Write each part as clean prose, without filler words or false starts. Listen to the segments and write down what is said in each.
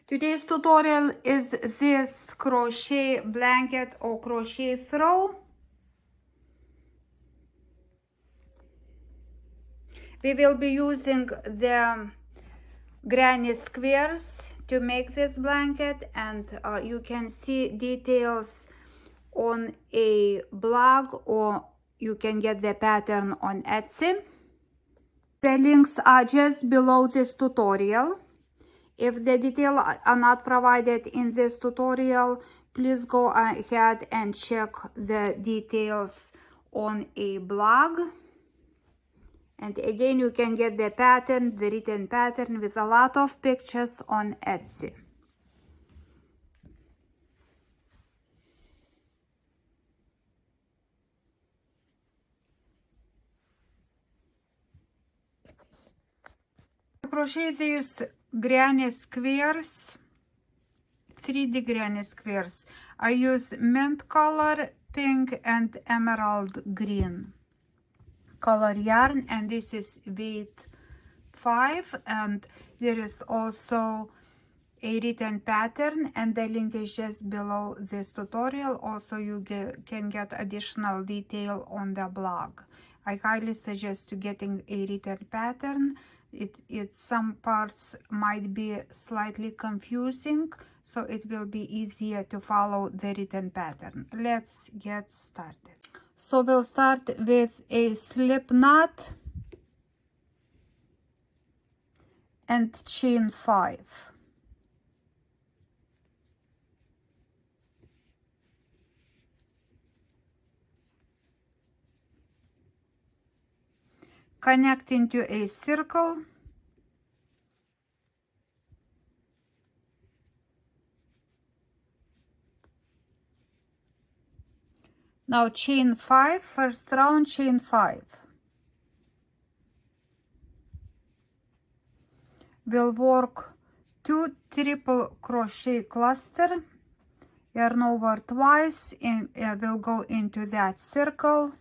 Today's tutorial is this crochet blanket or crochet throw. We will be using the granny squares to make this blanket, and you can see details on a blog, or you can get the pattern on Etsy. The links are just below this tutorial. If the details are not provided in this tutorial, please go ahead and check the details on a blog. And again, you can get the pattern, the written pattern with a lot of pictures on Etsy. To crochet these granny squares, 3D granny squares, I use mint color, pink, and emerald green color yarn, and this is weight 5, and there is also a written pattern, and the link is just below this tutorial. Also, you can get additional detail on the blog. I highly suggest you getting a written pattern. Some parts might be slightly confusing, so it will be easier to follow the written pattern. Let's get started. So we'll start with a slip knot and chain 5. Connect into a circle. Now chain 5, first round, chain 5. We'll work 2 triple crochet cluster, yarn over twice, and we'll go into that circle,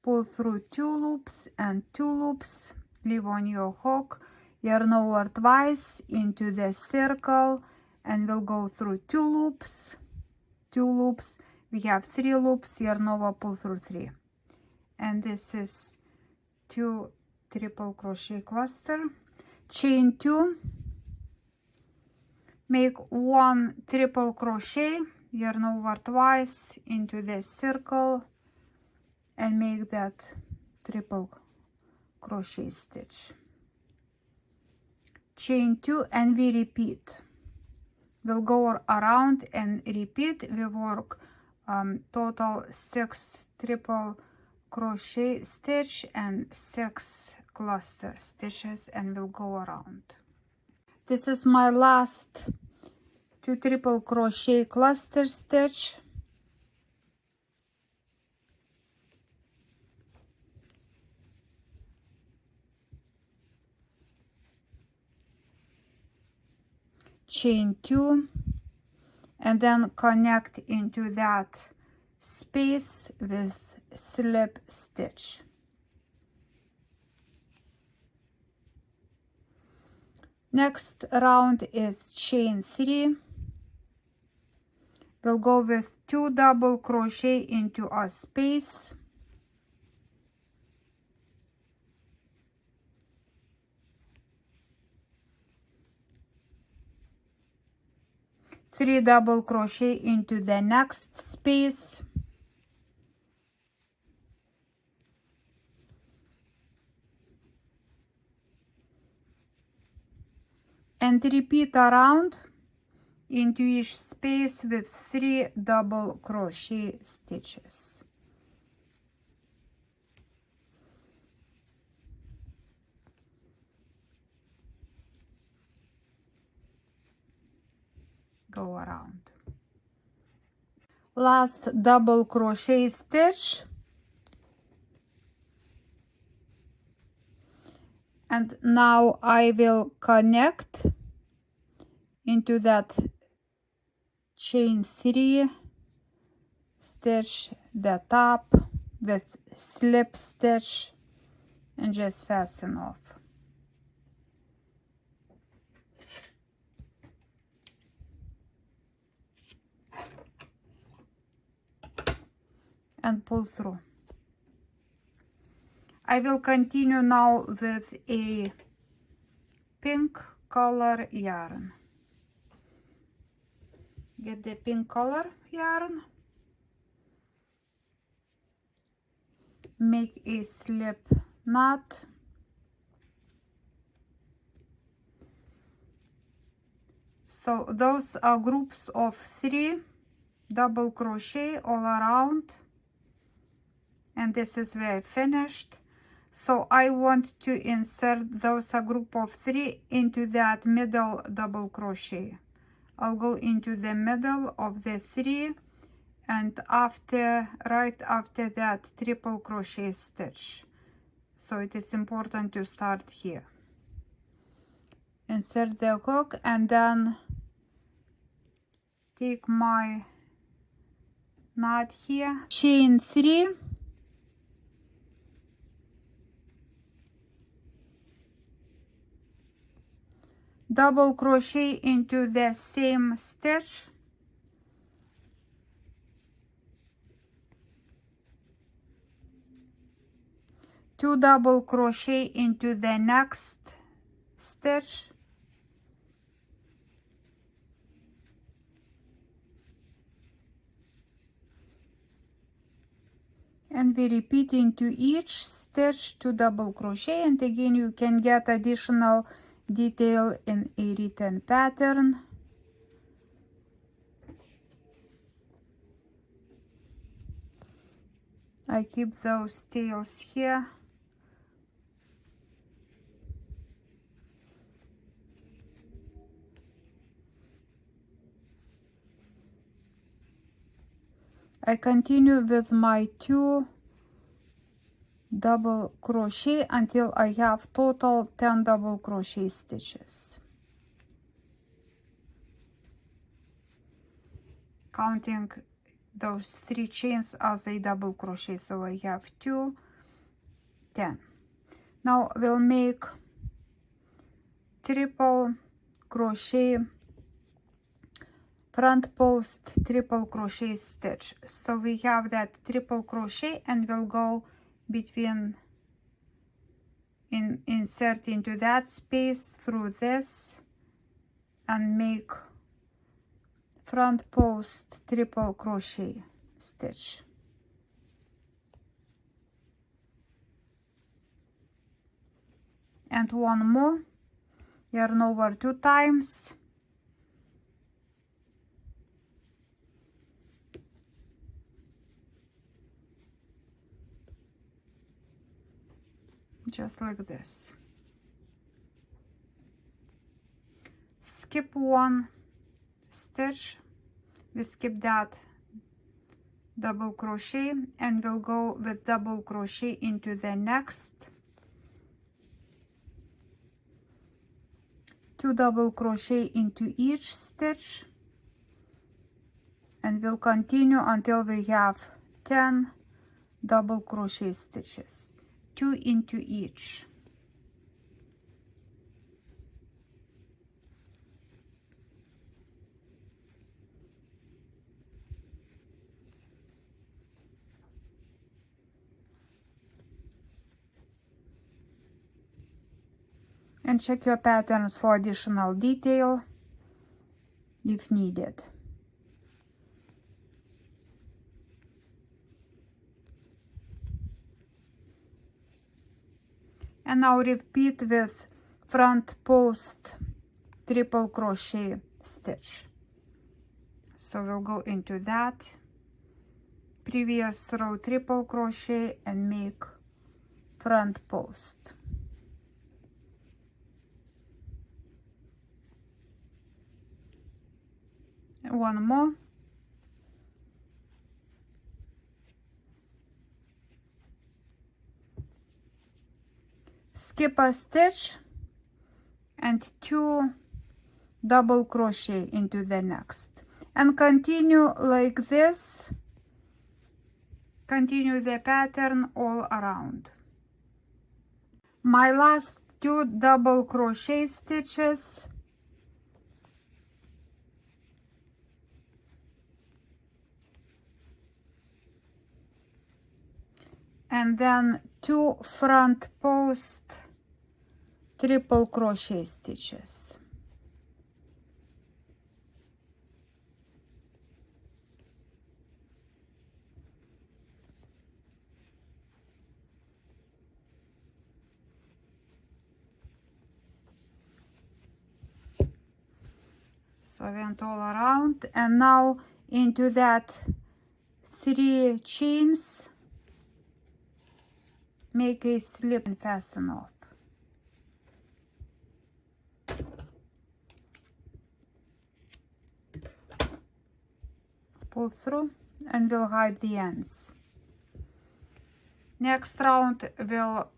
pull through 2 loops and 2 loops, leave on your hook, yarn over twice into the circle, and we'll go through 2 loops, 2 loops. We have 3 loops, yarn over, pull through 3. And this is 2 triple crochet cluster. Chain 2, make 1 triple crochet, yarn over twice into the circle, and make that triple crochet stitch. Chain 2, and we repeat. We'll go around and repeat. We work total 6 triple crochet stitch and 6 cluster stitches, and we'll go around. This is my last 2 triple crochet cluster stitch. Chain 2, and then connect into that space with slip stitch. Next round is chain 3. We'll go with 2 double crochet into a space. Three double crochet into the next space. And repeat around into each space with 3 double crochet stitches. Go around. Last double crochet stitch, and now I will connect into that chain 3, stitch the top with slip stitch, and just fasten off. and pull through. I will continue now with a pink color yarn. Get the pink color yarn, make a slip knot, so those are groups of 3 double crochet all around, and this is where I finished. So I want to insert those a group of 3 into that middle double crochet. I'll go into the middle of the 3, and right after that, triple crochet stitch. So it is important to start here. Insert the hook and then take my knot here, chain 3, double crochet into the same stitch, two double crochet into the next stitch, and we repeat into each stitch 2 double crochet, and again you can get additional detail in a written pattern. I keep those tails here. I continue with my 2 double crochet until I have total 10 double crochet stitches. Counting those 3 chains as a double crochet, so I have 2, 10. Now we'll make triple crochet front post triple crochet stitch. So we have that triple crochet, and we'll go between, insert into that space through this and make front post triple crochet stitch. And one more, yarn over 2 times, just like this. Skip 1 stitch, we skip that double crochet, and we'll go with double crochet into the next, 2 double crochet into each stitch, and we'll continue until we have 10 double crochet stitches, 2 into each. And check your patterns for additional detail if needed. And now repeat with front post triple crochet stitch. So we'll go into that previous row triple crochet and make front post. One more. Skip a stitch and 2 double crochet into the next, and continue like this. Continue the pattern all around. My last 2 double crochet stitches, and then 2 front post triple crochet stitches. So I went all around, and now into that 3 chains, make a slip and fasten off. Pull through and we'll hide the ends. Next round we'll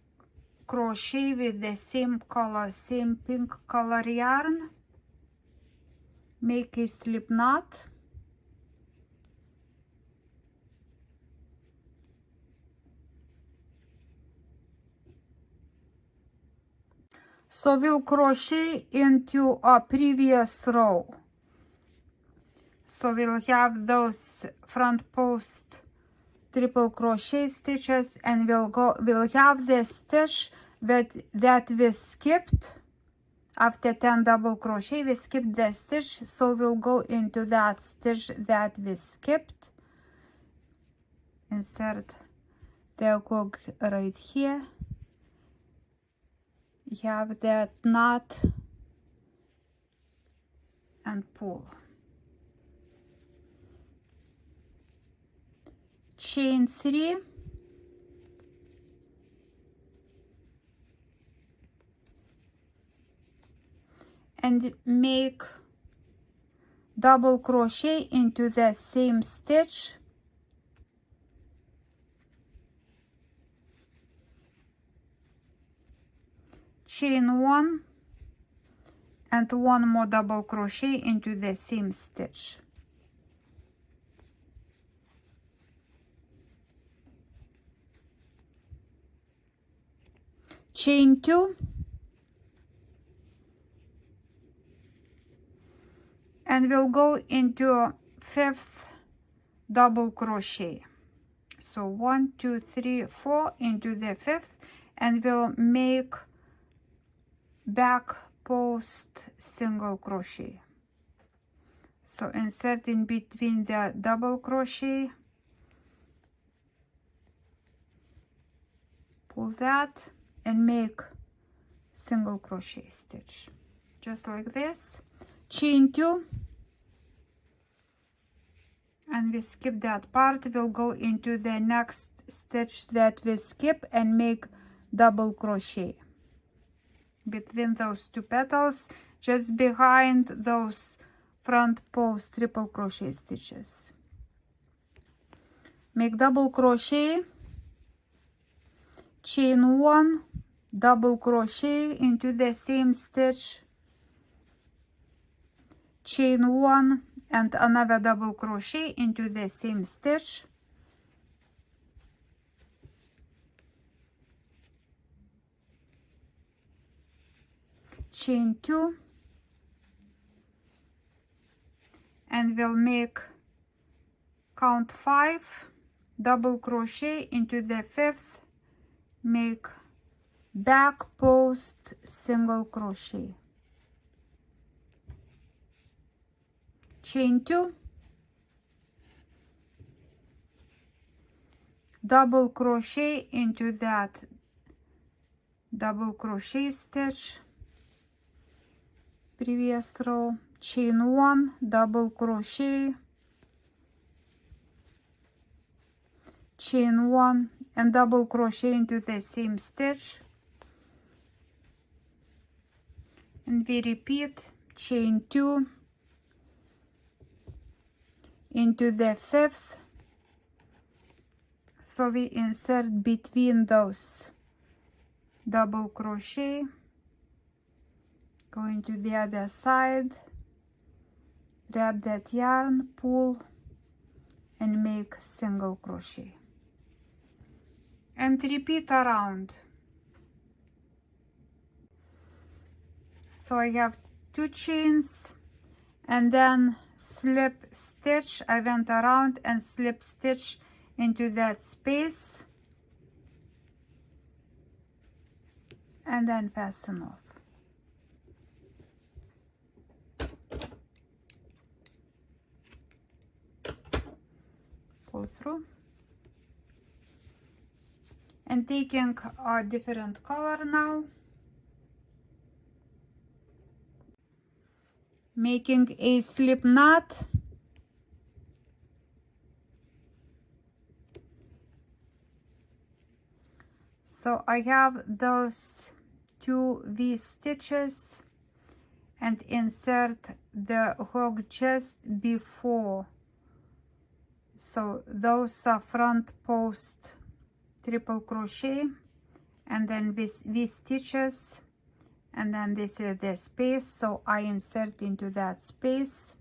crochet with the same color, same pink color yarn. Make a slip knot. So we'll crochet into a previous row. So we'll have those front post triple crochet stitches, and we'll have the stitch that we skipped. After 10 double crochet, we skipped the stitch, so we'll go into that stitch that we skipped. Insert the hook right here. You have that knot and pull. Chain 3. And make double crochet into the same stitch. Chain 1 and 1 more double crochet into the same stitch. Chain 2 and we'll go into 5th double crochet. So 1, 2, 3, 4 into the 5th, and we'll make back post single crochet. So insert in between the double crochet, pull that and make single crochet stitch just like this. Chain 2 and we skip that part. We'll go into the next stitch that we skip and make double crochet between those 2 petals, just behind those front post triple crochet stitches. Make double crochet, chain 1, double crochet into the same stitch, chain 1 and another double crochet into the same stitch, chain 2, and we'll make count 5 double crochet into the 5th, make back post single crochet, chain 2, double crochet into that double crochet stitch, previous row, chain 1, double crochet, chain 1 and double crochet into the same stitch, and we repeat, chain 2 into the 5th, so we insert between those double crochet, go into the other side, grab that yarn, pull and make single crochet, and repeat around. So I have 2 chains and then slip stitch. I went around and slip stitch into that space, and then fasten off. Pull through. And taking a different color now, making a slip knot. So I have those 2 V stitches and insert the hook just before. So those are front post triple crochet, and then this V stitches, and then this is the space, so I insert into that space.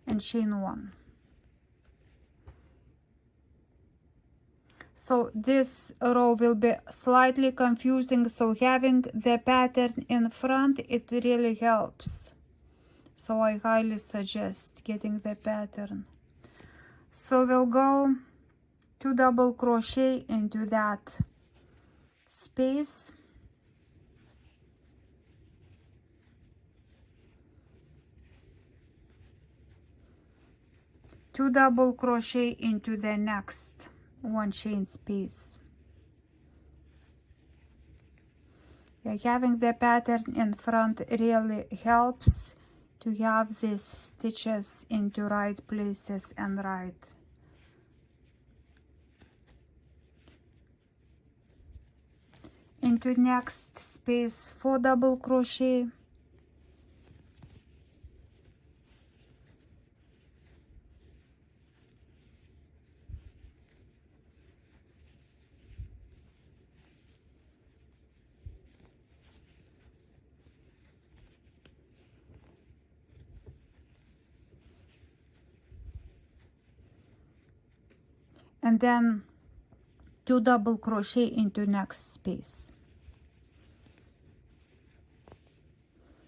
And chain 1. So this row will be slightly confusing, so having the pattern in front, it really helps. So I highly suggest getting the pattern. So we'll go 2 double crochet into that space. Two double crochet into the next 1 chain space. Yeah, having the pattern in front really helps to have these stitches into right places and right. Into next space 4 double crochet. And then 2 double crochet into next space.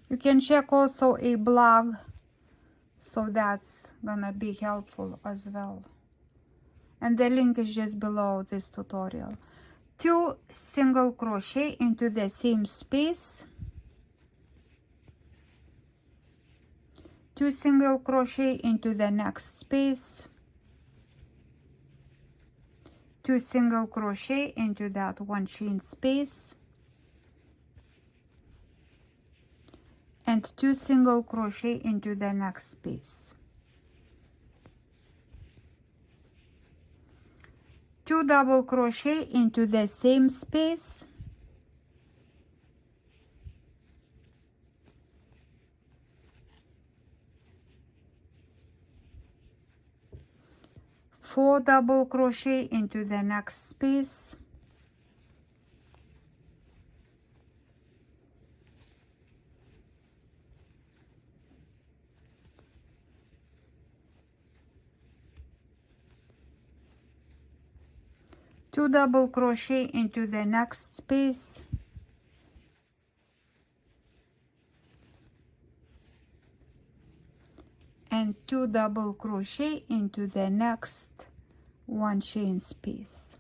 You can check also a blog, so that's gonna be helpful as well. And the link is just below this tutorial. 2 single crochet into the same space. 2 single crochet into the next space. 2 single crochet into that 1 chain space, and 2 single crochet into the next space. 2 double crochet into the same space, 4 double crochet into the next space, two double crochet into the next space, and 2 double crochet into the next 1 chain space.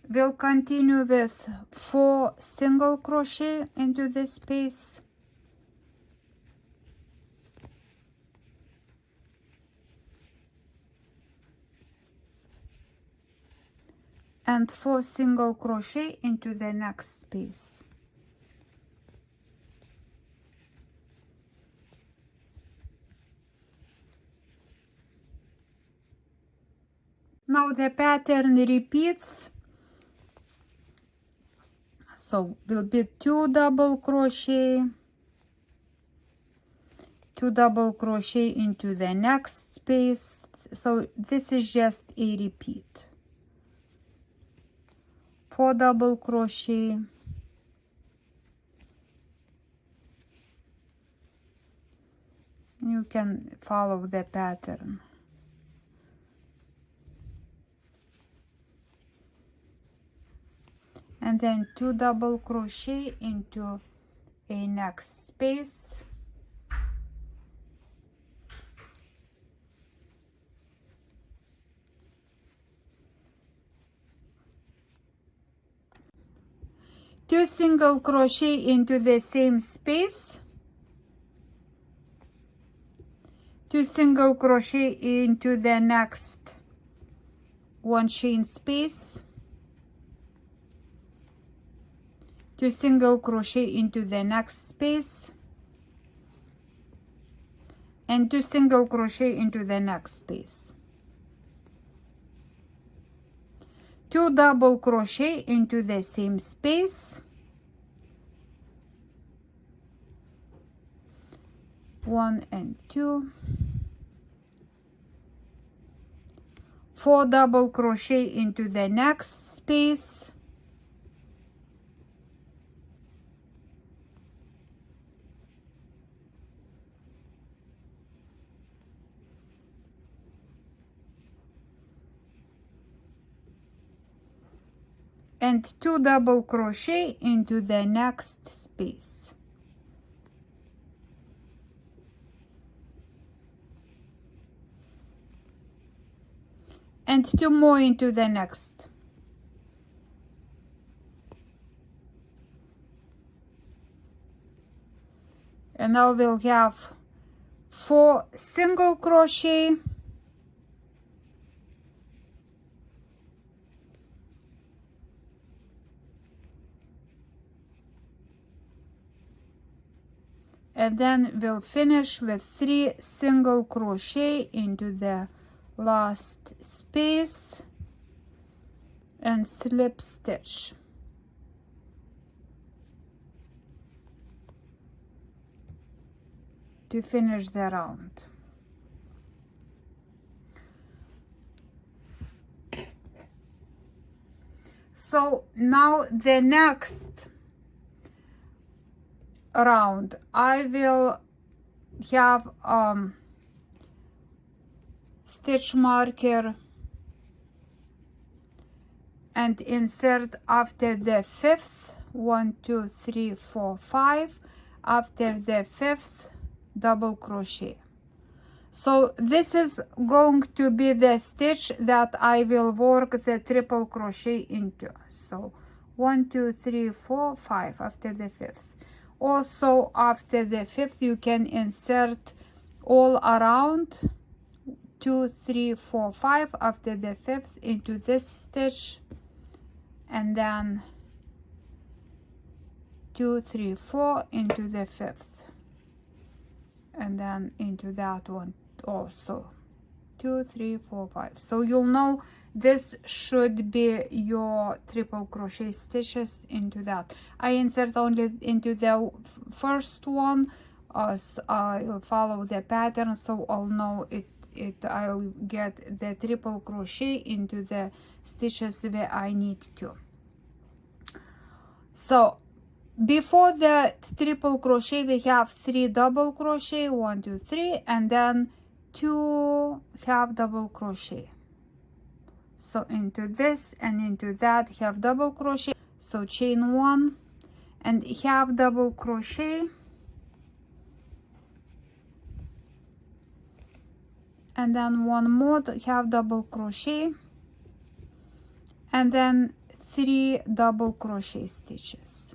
We'll continue with 4 single crochet into this space, and 4 single crochet into the next space. Now the pattern repeats, so will be 2 double crochet, 2 double crochet into the next space, so this is just a repeat. 4 double crochet, you can follow the pattern, and then 2 double crochet into a next space, 2 single crochet into the same space, 2 single crochet into the next 1 chain space, 2 single crochet into the next space, and 2 single crochet into the next space, 2 double crochet into the same space, 1 and 2, 4 double crochet into the next space, and 2 double crochet into the next space. And 2 more into the next. And now we'll have 4 single crochet, and then we'll finish with 3 single crochet into the last space and slip stitch. To finish the round. So now the next round I will have stitch marker and insert after the 5th 1 2 3 4 5 after the 5th double crochet. So this is going to be the stitch that I will work the triple crochet into. So 1 2 3 4 5 after the 5th. Also after the 5th you can insert all around 2 3 4 5 after the 5th into this stitch, and then 2 3 4 into the 5th, and then into that one also 2 3 4 5. So you'll know this should be your triple crochet stitches into that. I insert only into the first one as I'll follow the pattern, so I'll know I'll get the triple crochet into the stitches where I need to. So before the triple crochet we have 3 double crochet, 1 2 3, and then 2 half double crochet. So into this and into that half double crochet, so chain 1 and half double crochet, and then 1 more half double crochet, and then 3 double crochet stitches.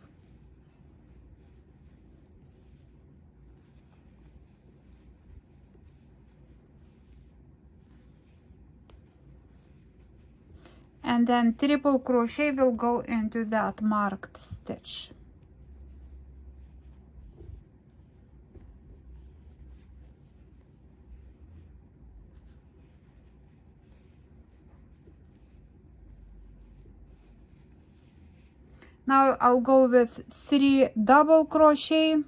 And then triple crochet will go into that marked stitch. Now I'll go with 3 double crochet,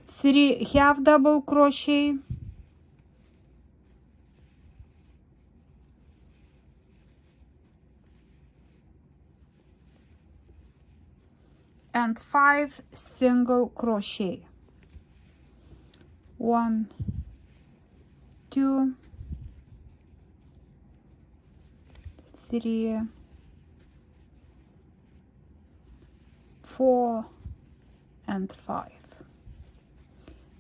three half double crochet, and 5 single crochet. 1 2 3 4 and 5.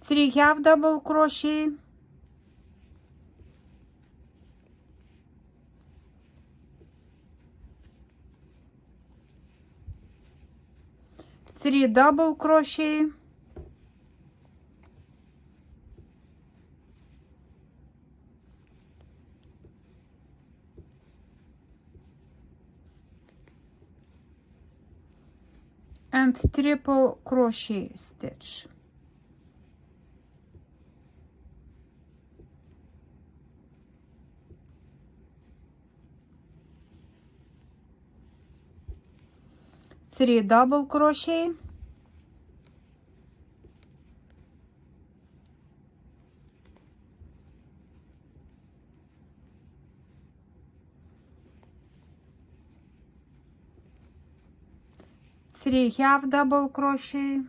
3 half double crochet, three double crochet, and triple crochet stitch. Three double crochet, three half double crochet,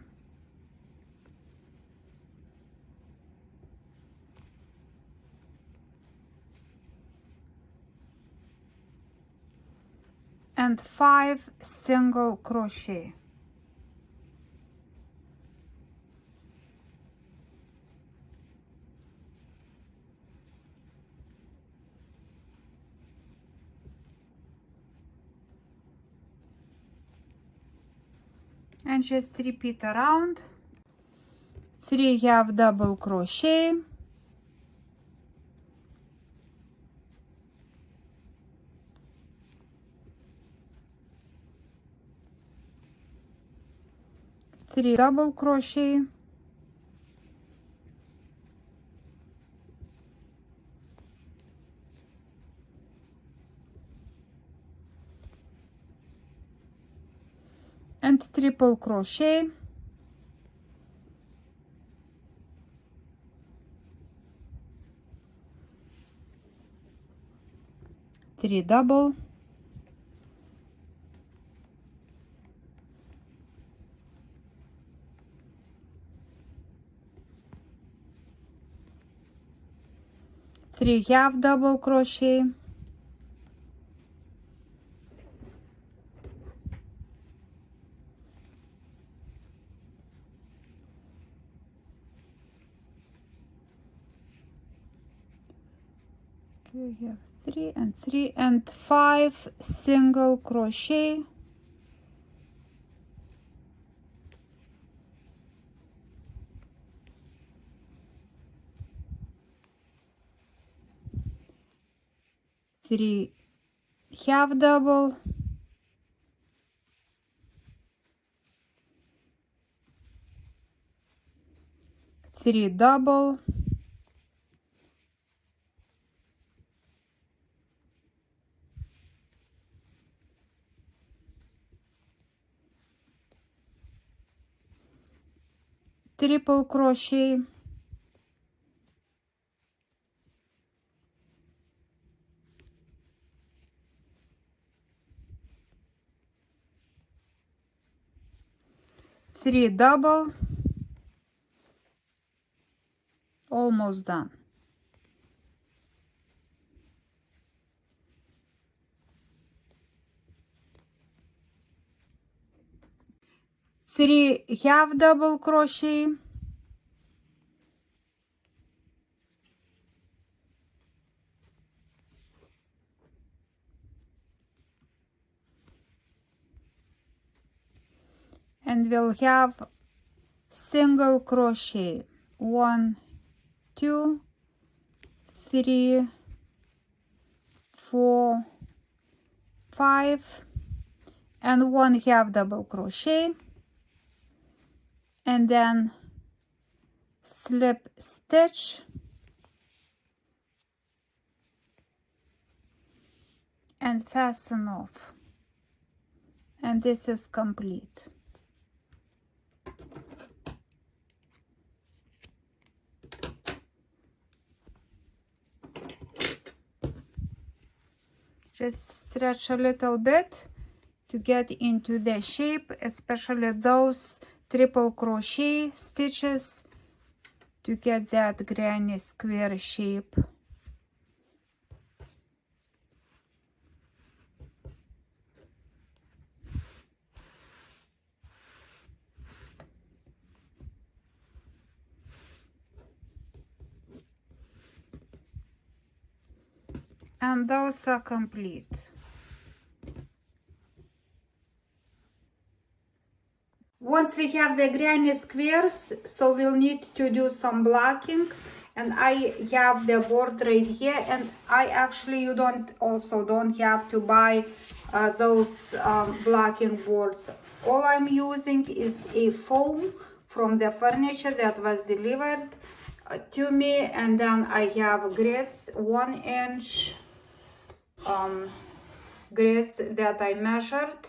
and 5 single crochet. And just repeat around. 3 half double crochet, three double crochet, and triple crochet, three double, three half double crochet, we have 3 and 5 single crochet, three half double, three double, triple crochet, three double, almost done. Three half double crochet, and we'll have single crochet 1, 2, 3, 4, 5, and 1 half double crochet, and then slip stitch and fasten off, and this is complete. Just stretch a little bit to get into the shape, especially those triple crochet stitches, to get that granny square shape. And those are complete. Once we have the granny squares, so we'll need to do some blocking. And I have the board right here, and I actually, you don't have to buy those blocking boards. All I'm using is a foam from the furniture that was delivered to me, and then I have grids, 1 inch grids that I measured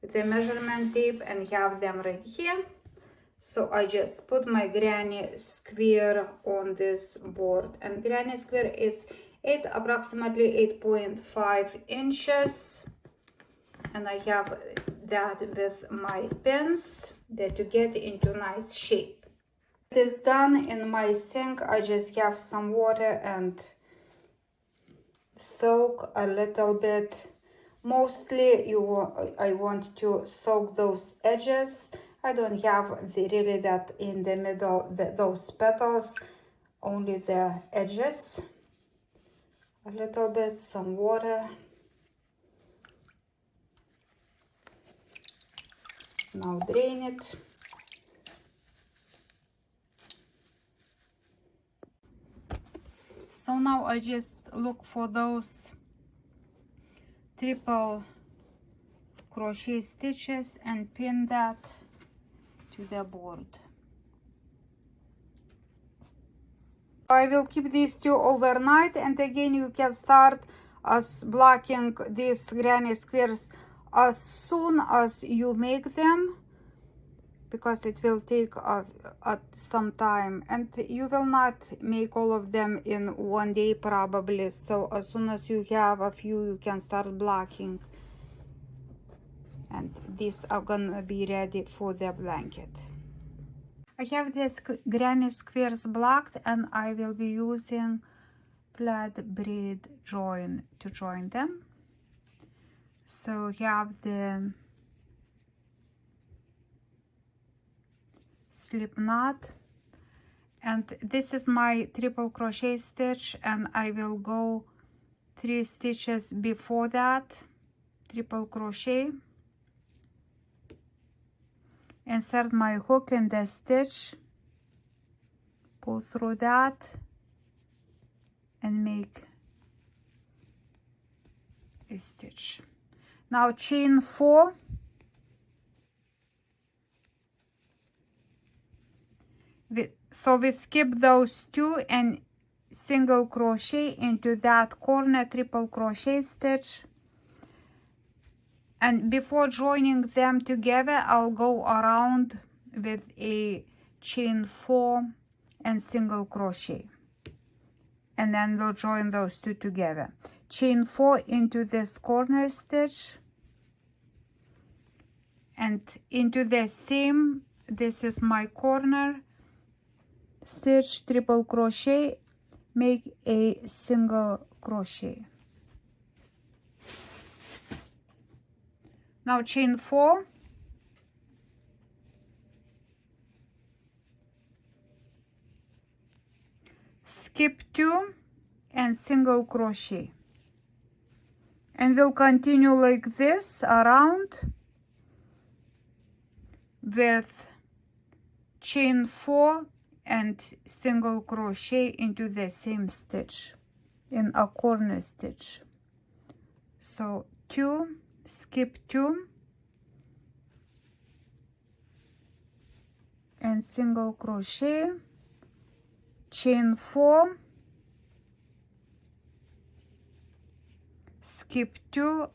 with a measurement tape and have them right here. So I just put my granny square on this board, and granny square is approximately 8.5 inches, and I have that with my pins that to get into nice shape. It is done in my sink. I just have some water and soak a little bit. Mostly I want to soak those edges. I don't have really that in the middle, those petals, only the edges. A little bit, some water. Now drain it. So now I just look for those triple crochet stitches and pin that to the board. I will keep these two overnight, and again you can start as blocking these granny squares as soon as you make them, because it will take some time, and you will not make all of them in one day probably. So as soon as you have a few, you can start blocking, and these are gonna be ready for the blanket. I have this granny squares blocked, and I will be using plaid braid join to join them. So we have the slip knot, and this is my triple crochet stitch, and I will go 3 stitches before that, triple crochet, insert my hook in the stitch, pull through that, and make a stitch. Now chain 4, so we skip those 2 and single crochet into that corner, triple crochet stitch, and before joining them together I'll go around with a chain 4 and single crochet, and then we'll join those 2 together. Chain 4 into this corner stitch and into the same, this is my corner stitch, triple crochet, make a single crochet. Now chain 4, skip 2 and single crochet, and we'll continue like this around with chain 4 and single crochet into the same stitch in a corner stitch. So 2, skip 2 and single crochet, chain 4, skip 2,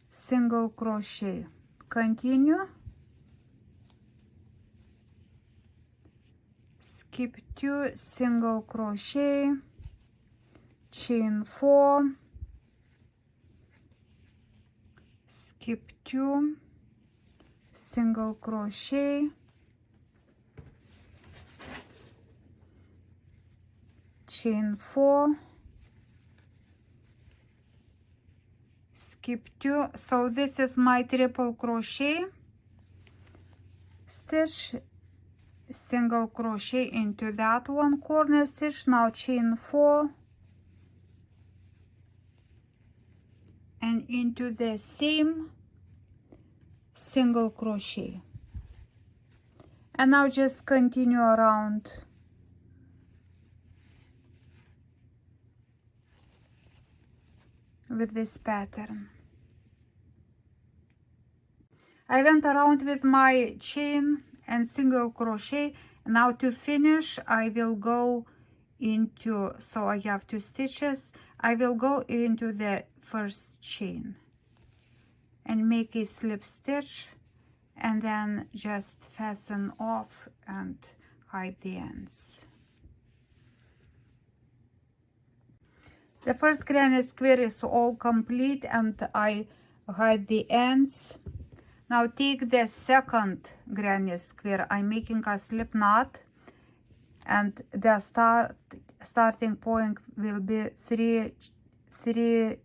single crochet, continue, skip 2, single crochet, chain 4, skip 2, single crochet, chain 4, skip 2. So this is my triple crochet stitch, single crochet into that one corner stitch. Now chain 4, again into the same single crochet, and now just continue around with this pattern. I went around with my chain and single crochet. Now to finish, I will go into, so I have 2 stitches, I will go into the first chain and make a slip stitch, and then just fasten off and hide the ends. The first granny square is all complete and I hide the ends. Now take the second granny square. I'm making a slip knot, and the starting point will be three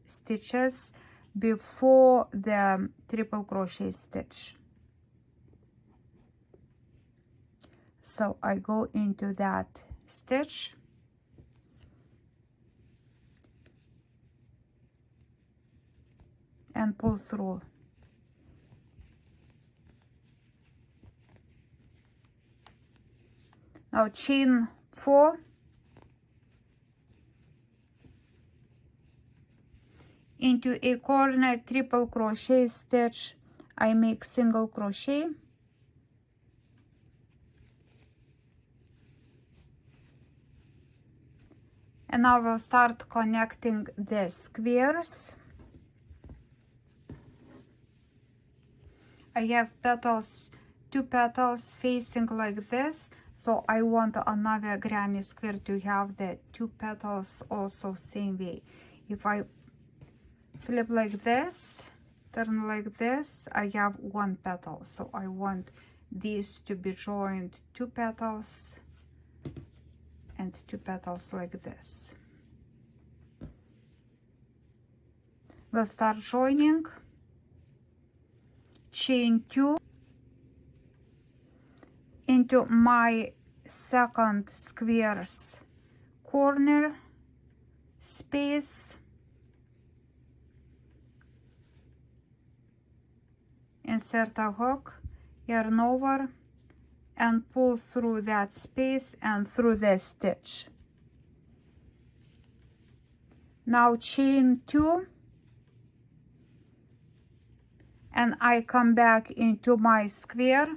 stitches before the triple crochet stitch. So I go into that stitch, and pull through. Now chain 4 into a corner triple crochet stitch. I make single crochet, and now we'll start connecting the squares. I have petals, 2 petals facing like this, so I want another granny square to have the 2 petals also same way. If I flip like this, turn like this, I have 1 petal, so I want these to be joined 2 petals and 2 petals like this. We'll start joining. Chain 2 into my second square's corner space, insert a hook, yarn over, and pull through that space and through the stitch. Now chain 2, and I come back into my square,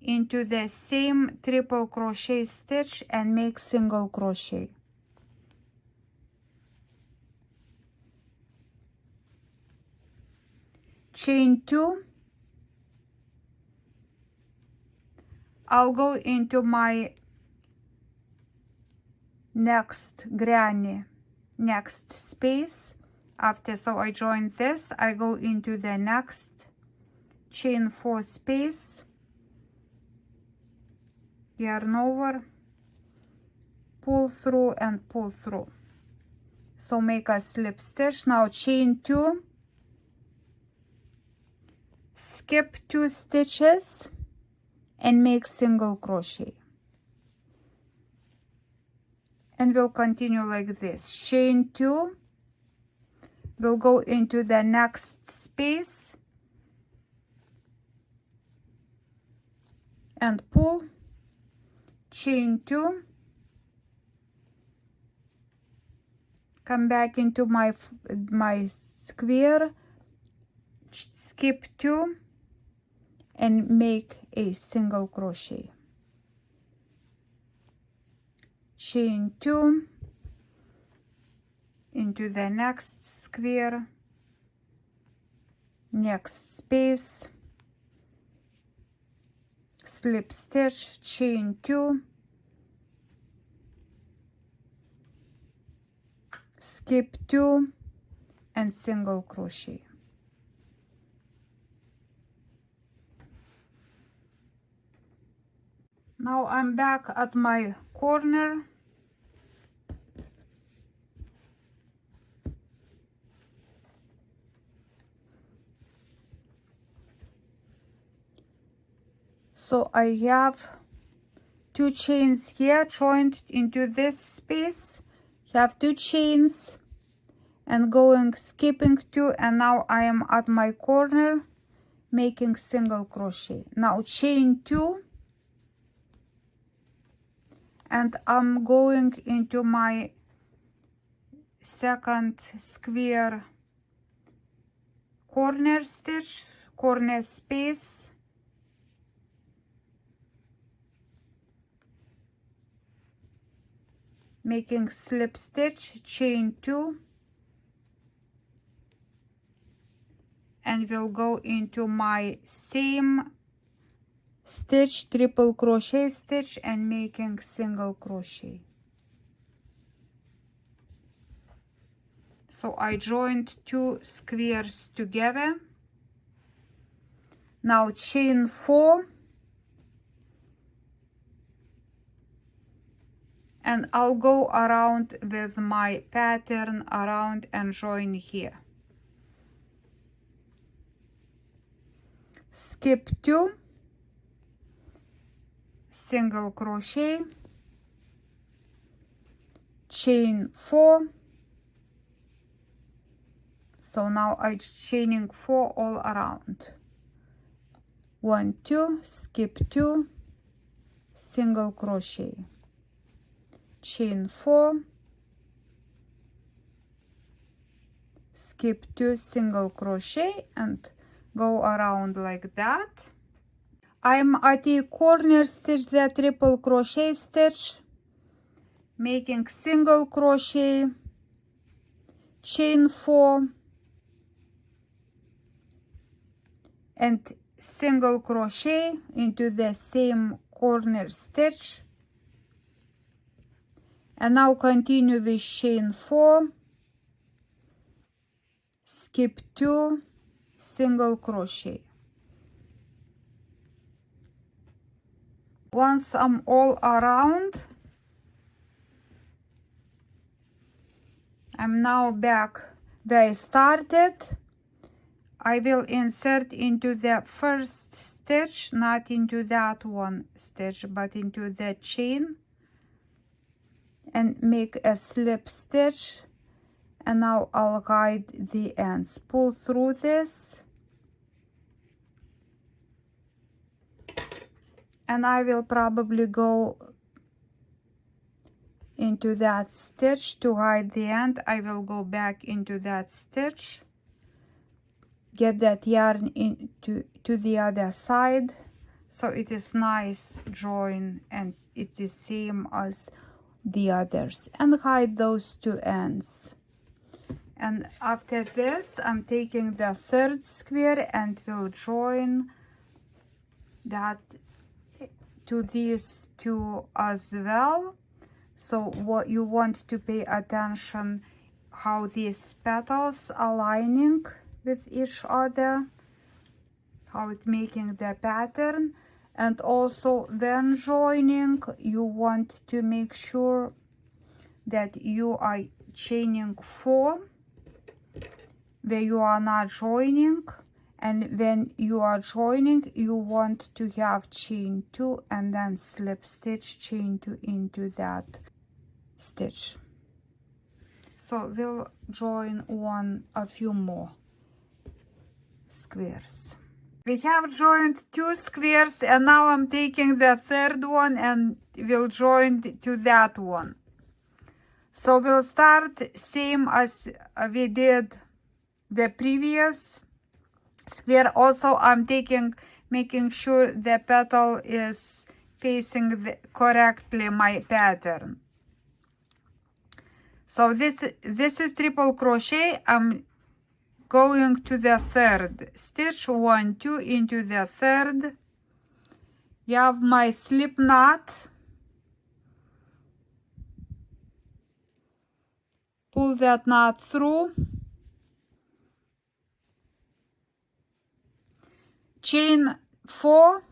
into the same triple crochet stitch, and make single crochet. Chain 2, I'll go into my next granny, next space. After, so I join this, I go into the next, chain 4 space, yarn over, pull through and pull through. So make a slip stitch. Now chain 2, skip 2 stitches and make single crochet. And we'll continue like this. Chain 2, we'll go into the next space and pull, chain 2, come back into my square, skip 2 and make a single crochet. Chain 2 into the next square, next space, slip stitch, chain 2, skip 2 and single crochet. Now I'm back at my corner. So I have 2 chains here joined into this space. You have 2 chains, and going skipping 2, and now I am at my corner making single crochet. Now chain 2, and I'm going into my second square corner stitch, corner space, making slip stitch, chain 2, and we'll go into my same stitch, triple crochet stitch, and making single crochet. So I joined 2 squares together. Now chain 4, and I'll go around with my pattern around and join here. Skip 2, single crochet, chain 4. So now I'm chaining 4 all around. 1, 2, skip 2, single crochet, chain 4, skip 2, single crochet, and go around like that. I'm at the corner stitch, the triple crochet stitch, making single crochet, chain 4, and single crochet into the same corner stitch, and now continue with chain 4, skip 2, single crochet. Once I'm all around, I'm now back where I started. I will insert into the first stitch, not into that one stitch, but into the chain, and make a slip stitch. And now I'll hide the ends. Pull through this, and I will probably go into that stitch to hide the end. I will go back into that stitch, get that yarn into the other side, so it is nice join and it's the same as the others, and hide those 2 ends. And after this, I'm taking the third square and will join that to these 2 as well. So what you want to pay attention how these petals are aligning with each other, how it's making the pattern. And also when joining, you want to make sure that you are chaining 4 where you are not joining, and when you are joining, you want to have chain 2 and then slip stitch, chain 2 into that stitch. So we'll join a few more squares. We have joined 2 squares, and now I'm taking the third one and we'll join to that one. So we'll start same as we did the previous square. Also I'm making sure the petal is facing correctly my pattern. So this is triple crochet. I'm going to the third stitch, 1, 2 into the third. You have my slip knot, pull that knot through, chain 4,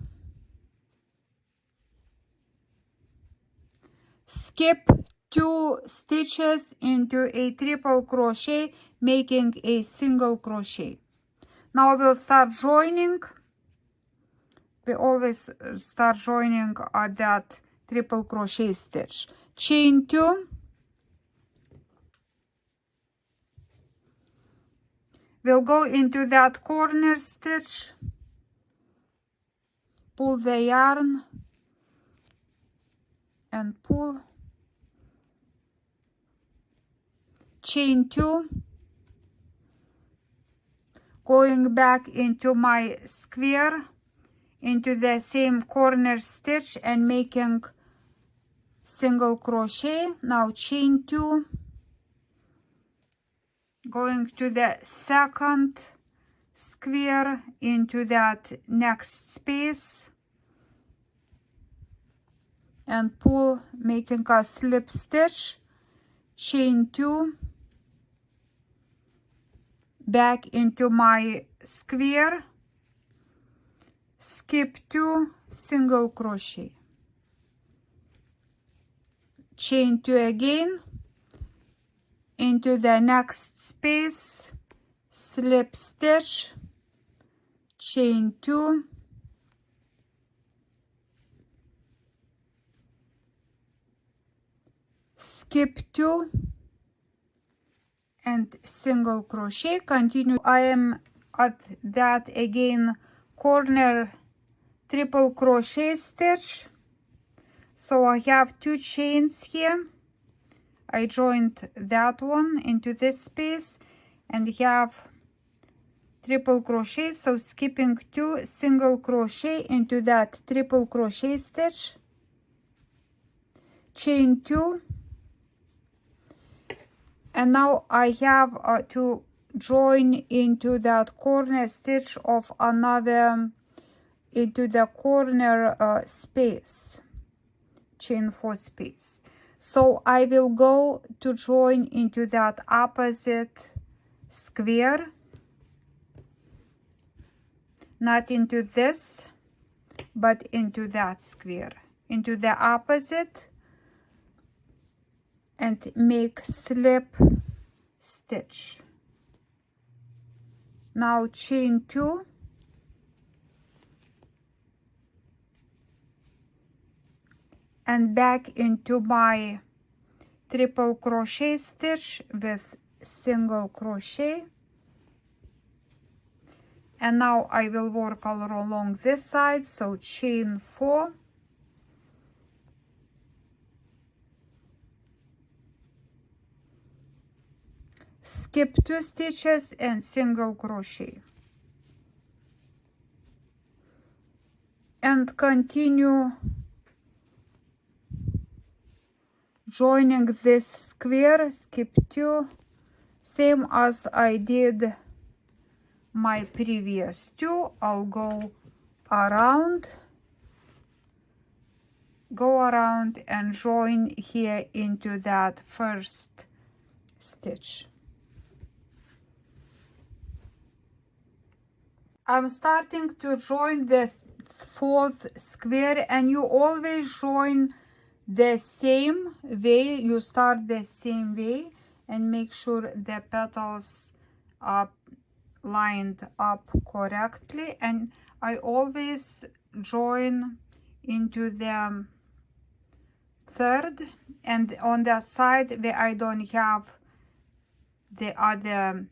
skip 2 stitches into a triple crochet, making a single crochet. Now we'll start joining. We always start joining at that triple crochet stitch. Chain 2, we'll go into that corner stitch, pull the yarn and pull, chain 2, going back into my square, into the same corner stitch and making single crochet. Now chain 2, going to the second square into that next space and pull, making a slip stitch, chain 2, back into my square, skip 2, single crochet, chain 2 again, into the next space, slip stitch, chain 2, skip 2, and single crochet. Continue. I am at that again corner triple crochet stitch, so I have 2 chains here. I joined that one into this space and have triple crochet, so skipping 2, single crochet into that triple crochet stitch, chain 2, and now I have to join into that corner stitch of another, into the corner space, chain 4 space. So I will go to join into that opposite square, not into this, but into that square, into the opposite, and make slip stitch. Now chain 2, and back into my triple crochet stitch with single crochet, and now I will work all along this side, so chain 4, skip 2 stitches and single crochet, and continue joining this square, skip 2, same as I did my previous 2. I'll go around and join here into that first stitch. I'm starting to join this 4th square, and you always join the same way. You start the same way and make sure the petals are lined up correctly, and I always join into the 3rd, and on the side where I don't have the other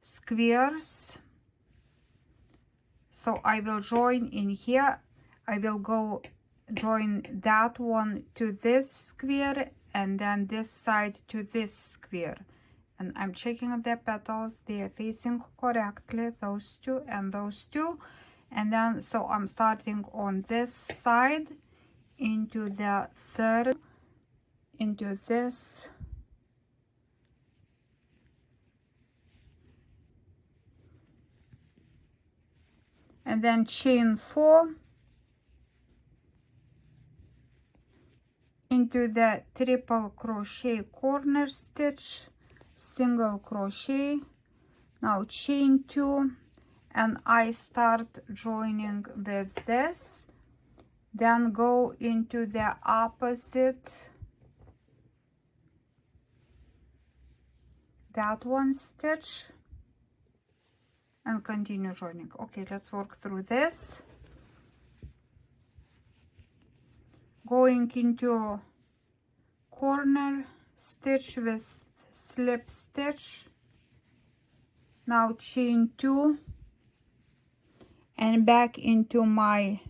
squares, so I will join in here. I will go join that one to this square and then this side to this square, and I'm checking the petals, they are facing correctly, those 2 and those 2, and then so I'm starting on this side into the 3rd, into this, and then chain 4 into the triple crochet corner stitch, single crochet, now chain 2, and I start joining with this, then go into the opposite, that one stitch, and continue joining. Okay, let's work through this. Going into corner stitch with slip stitch, Now chain 2 and back into my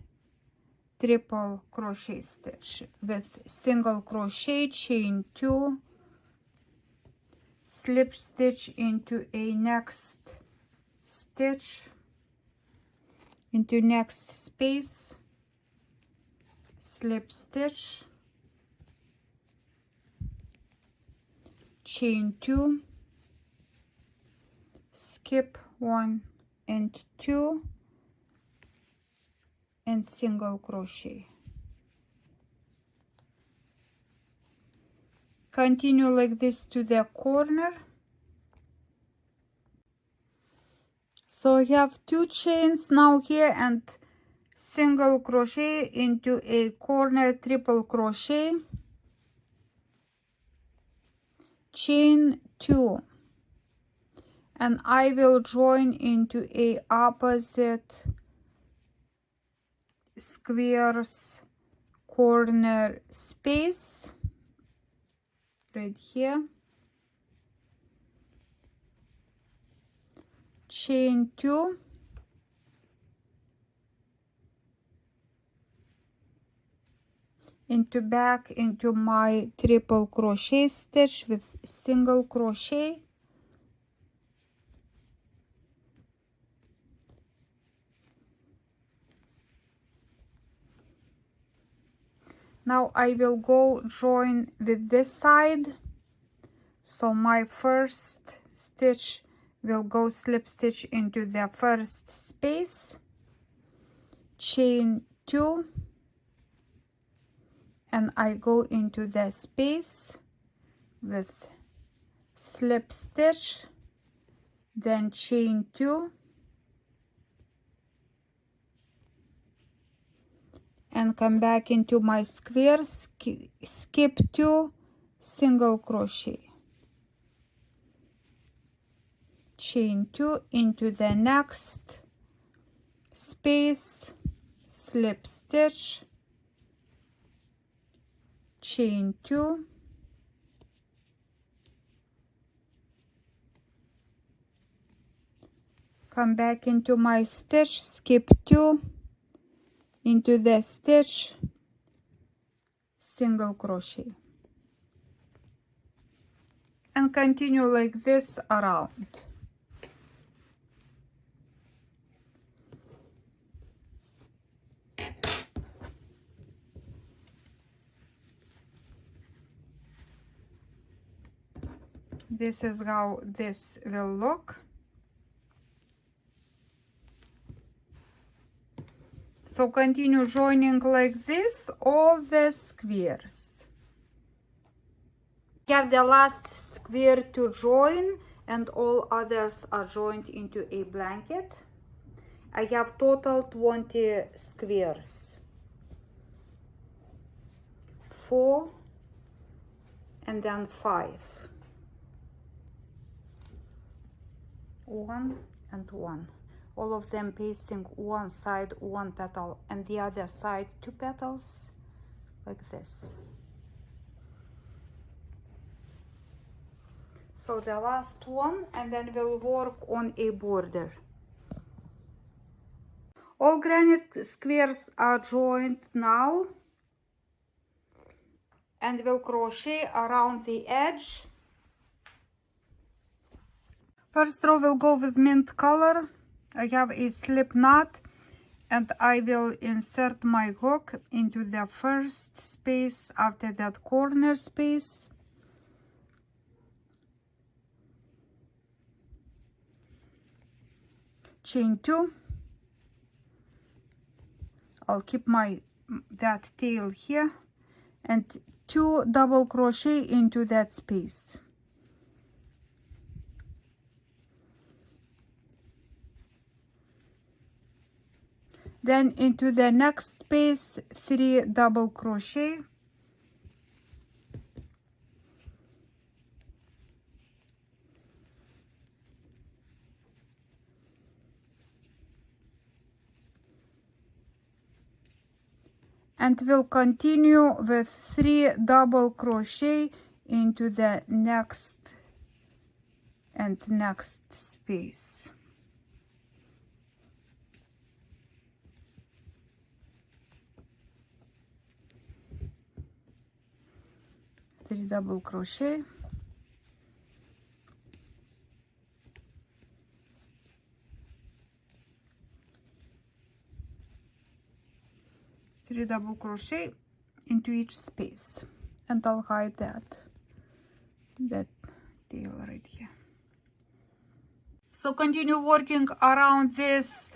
triple crochet stitch with single crochet, chain 2, slip stitch into a next stitch, into next space, slip stitch, chain 2, skip 1 and 2, and single crochet. Continue like this to the corner. So I have 2 chains now here and single crochet into a corner, triple crochet, chain 2, and I will join into a opposite squares corner space right here, chain 2, into back into my triple crochet stitch with single crochet, now I will go join with this side. So my first stitch will go slip stitch into the first space, chain 2, and I go into the space with slip stitch, then chain 2, and come back into my square, skip 2, single crochet, chain 2 into the next space, slip stitch, chain 2, come back into my stitch, skip 2, into the stitch, single crochet, and continue like this around. This is how this will look. So continue joining like this all the squares. You have the last square to join and all others are joined into a blanket. I have total 20 squares. 4 and then 5. 1 and 1. All of them facing one side, one petal, and the other side 2 petals, like this. So the last one, and then we'll work on a border. All granny squares are joined now, and we'll crochet around the edge. First row will go with mint color. I have a slip knot and I will insert my hook into the first space after that corner space. Chain 2. I'll keep that tail here and 2 double crochet into that space. Then into the next space 3 double crochet, and we'll continue with 3 double crochet into the next and next space. Three double crochet, three double crochet into each space, and I'll hide that tail right here. So continue working around this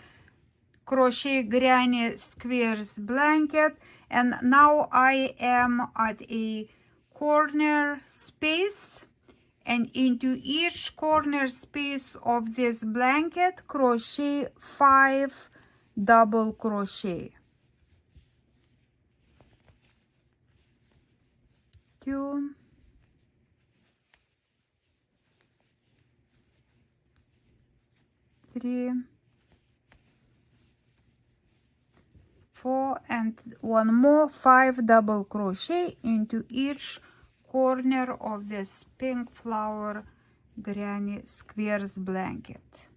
crochet granny squares blanket, and now I am at a corner space, and into each corner space of this blanket crochet 5 double crochet. 2, 3, 4, and one more 5 double crochet into each corner of this pink flower granny squares blanket.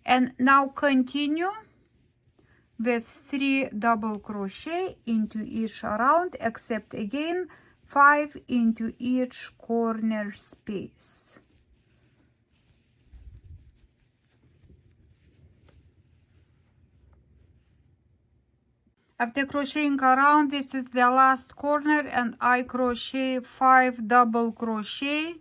And now continue with 3 double crochet into each round, except again 5 into each corner space. After crocheting around, this is the last corner, and I crochet 5 double crochet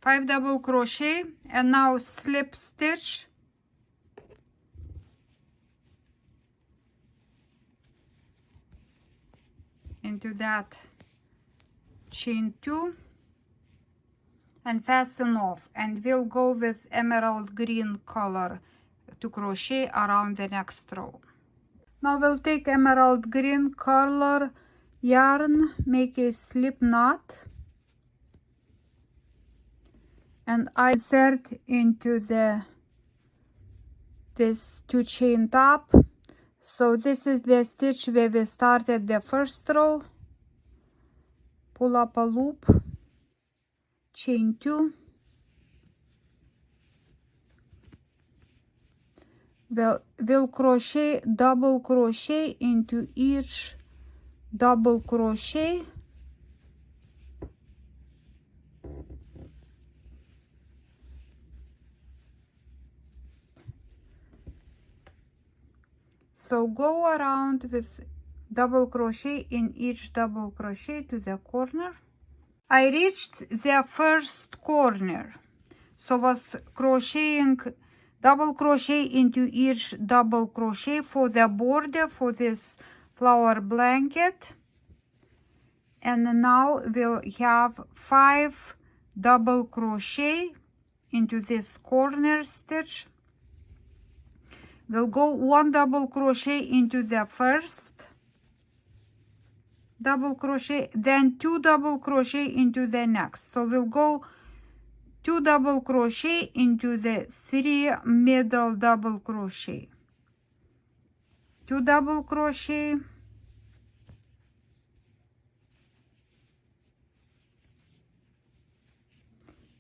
five double crochet, and now slip stitch into that chain 2 and fasten off, and we'll go with emerald green color to crochet around the next row. Now we'll take emerald green color yarn, make a slip knot, and I insert into this 2 chain top. So this is the stitch where we started the first row. Pull up a loop, chain 2, we'll crochet double crochet into each double crochet, so go around with double crochet in each double crochet to the corner. I reached the first corner, so was crocheting double crochet into each double crochet for the border for this flower blanket, and now we'll have 5 double crochet into this corner stitch. We'll go 1 double crochet into the first double crochet, then 2 double crochet into the next. So we'll go 2 double crochet into the 3 middle double crochet, 2 double crochet,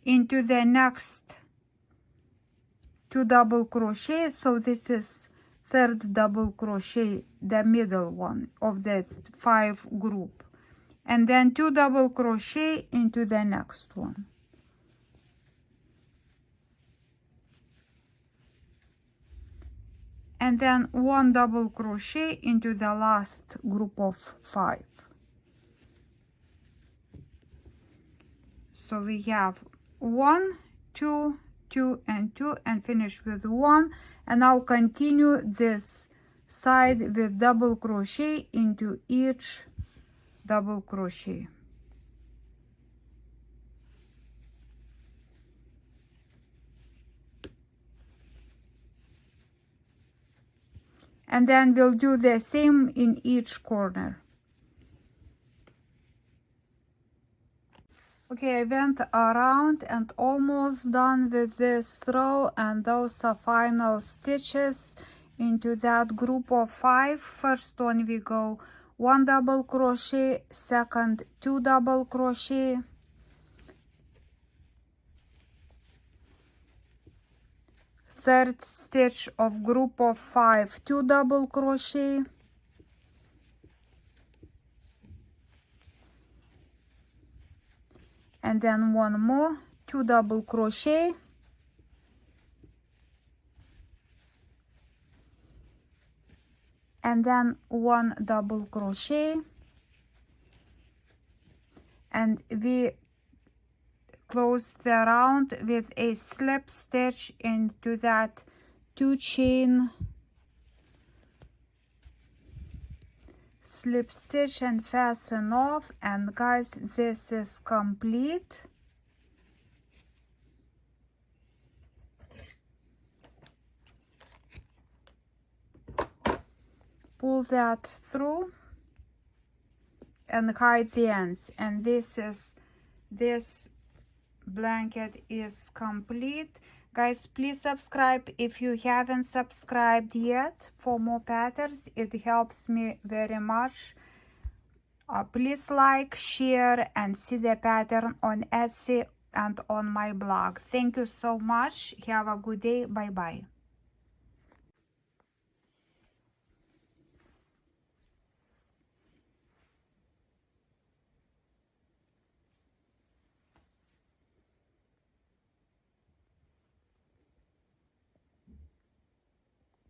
into the next 2 double crochet. So this is 3rd double crochet, the middle one of the 5 group, and then 2 double crochet into the next one, and then 1 double crochet into the last group of 5. So we have 1, 2, 2 and 2, and finish with 1, and now continue this side with double crochet into each double crochet. And then we'll do the same in each corner. Okay, I went around and almost done with this row, and those are final stitches into that group of 5. First one we go 1 double crochet, second 2 double crochet, third stitch of group of 5, 2 double crochet, and then one more 2 double crochet, and then 1 double crochet, and we close the round with a slip stitch into that 2 chain slip stitch and fasten off. And guys, this is complete. Pull that through and hide the ends, and this blanket is complete. Guys, please subscribe if you haven't subscribed yet for more patterns. It helps me very much. Please like, share, and see the pattern on Etsy and on my blog. Thank you so much. Have a good day. Bye bye.